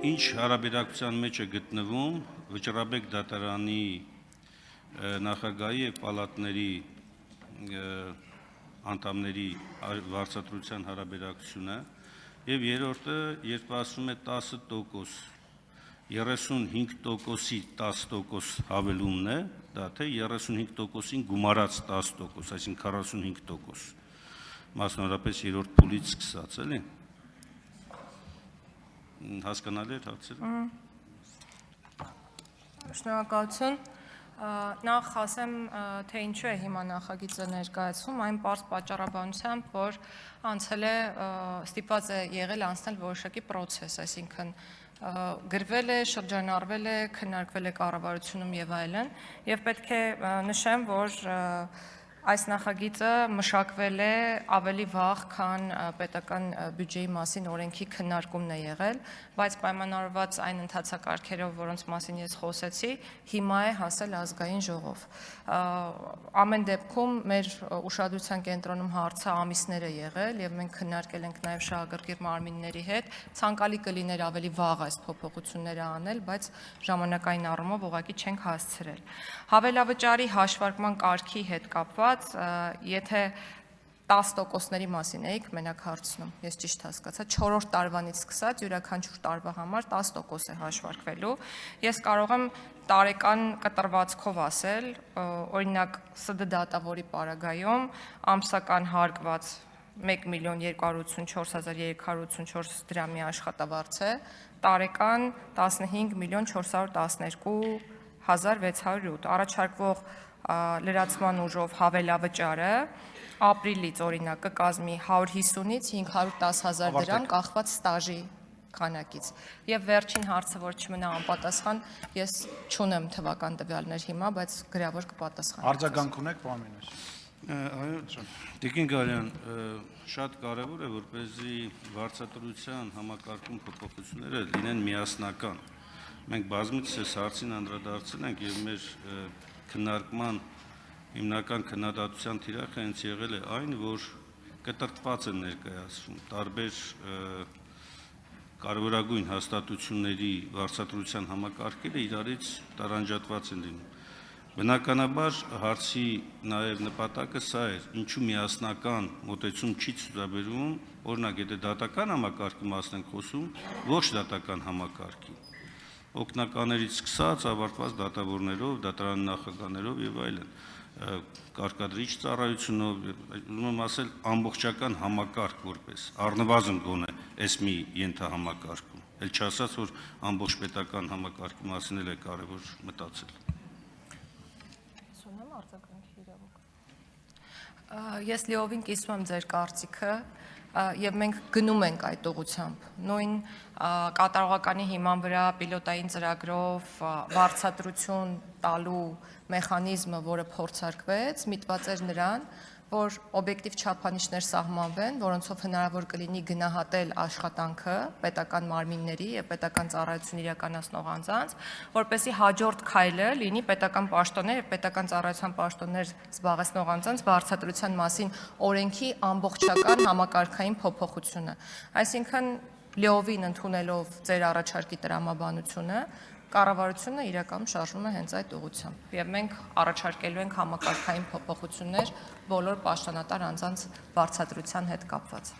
ինչ հարաբերակցության մեջ է գտնվում Վճռաբեկ դատարանի նախագահի եւ պալատների անդամների վարձատրության հարաբերակցությունը եւ երրորդը, երբ ասում է 10%, 35%-ի 10% հավելումն է, դա թե 35%-ին գումարած 10%, այսինքն 45%, մասնավորապես երրորդ փուլից սկսած, էլի։ Հասկանալի է հարցերը։ Շնորհակալություն։ Նախ ասեմ, թե ինչու է հիմա նախագիծը ներկայացվում, այն պարզ պատճառաբանությամբ, որ անցել է, ստիպված է եղել անցնել որոշակի պրոցես, այսինքն գրվել է, շրջանառվել է, քննարկվել է կառավարությունում եւ այլն, եւ պետք է նշեմ, որ այս նախագիծը մշակվել է ավելի վաղ, քան պետական բյուջեի մասին օրենքի քննարկումն է եղել, բայց պայմանավորված այն ընթացակարգերով, որոնց մասին ես խոսեցի, հիմա է հասել ազգային ժողով։ Ամեն դեպքում մեր ուշադրության կենտրոնում հարցը ամիսներ է եղել եւ մենք քննարկել ենք նաեւ շահագրգիռ մարմինների հետ, ցանկալի կլիներ ավելի վաղ այս փոփոխությունները անել, բայց ժամանակային առումով ուղղակի չենք հասցրել։ Հավելավճարի հաշվարկման կարգի հետ կապված, եթե 10%-ների մասին էիք մենակ հարցնում, ես ճիշտ հասկացա, 4-րդ տարվանից սկսած յուրաքանչյուր տարվա համար 10% է հաշվարկվելու։ Ես կարող եմ տարեկան կտրվածքով ասել, օրինակ ՍԴ դատավորի պարագայում ամսական հարկված 1.284.384 դրամի աշխատավարձ է, տարեկան 15.412.608, առաջարկվող լրացման ուժով հավելավճարը ապրիլից օրինակ կկազմի 150-ից 510.000 դրամ կախված ստաժի քանակից։ Եվ վերջին հարցը, որ չմնա անպատասխան, ես չունեմ թվական տվյալներ հիմա, բայց գրավոր կպատասխանեմ։ Արձագանք ունեք, պարոն Մինասյան։ Այո, Տիկին Գալյան, շատ կարևոր է, որպեսզի վարձատրության համակարգում փոփոխությունները լինեն միասնական։ Մենք բազմիցս այս հարցին անդրադարձել ենք եւ մեր քննարկման հիմնական քննադատության թիրախը հենց եղել է այն, որ կտրտված են ներկայացվում տարբեր կարևորագույն հաստատությունների վարձատրության համակարգերը իրարից տարանջատված են լինում։ Բնականաբար հարցի նաև նպատակը սա էր, ինչու միասնական մոտեցում չի ցուցաբերվում, օրինակ եթե դատական համակարգի մասն ենք խոսում, ոչ դատական համակարգի, օգնականերից սկսած ավարտված դատավորներով, դատարանի նախագահներով եւ այլն, կարգադրիչ ծառայությունով, ուզում եմ ասել ամբողջական համակարգ որպես առնվազն գոնե այս մի ենթահամակարգում, էլ չասած որ ամբողջ պետական համակարգի մասին էլ է կարևոր մտածել։ Ես լիովին կիսում եմ ձեր կարծիքը եւ մենք գնում ենք այդ ուղղությամբ։ Նույն կատարողականի հիման վրա պիլոտային ծրագրով վարձատրություն տալու մեխանիզմը, որը փորձարկվեց, միտված էր նրան, որ օբյեկտիվ չափանիշներ սահմանվեն, որոնցով հնարավոր կլինի գնահատել աշխատանքը պետական մարմինների եւ պետական ծառայություն իրականացնող անձանց, որպեսզի հաջորդ քայլը լինի պետական պաշտոններ եւ պետական ծառայության պաշտոններ զբաղեցնող անձանց վարձատրության մասին օրենքի ամբողջական համակարգային փոփոխությունը։ Այսինքն լիովին ընդունելով ձեր առաջարկի տրամաբանությունը, կառավարությունը իրականում շարժվում է հենց այդ ուղղությամբ եւ մենք առաջարկելու ենք համակարգային փոփոխություններ բոլոր պաշտոնատար անձանց վարձատրության հետ կապված։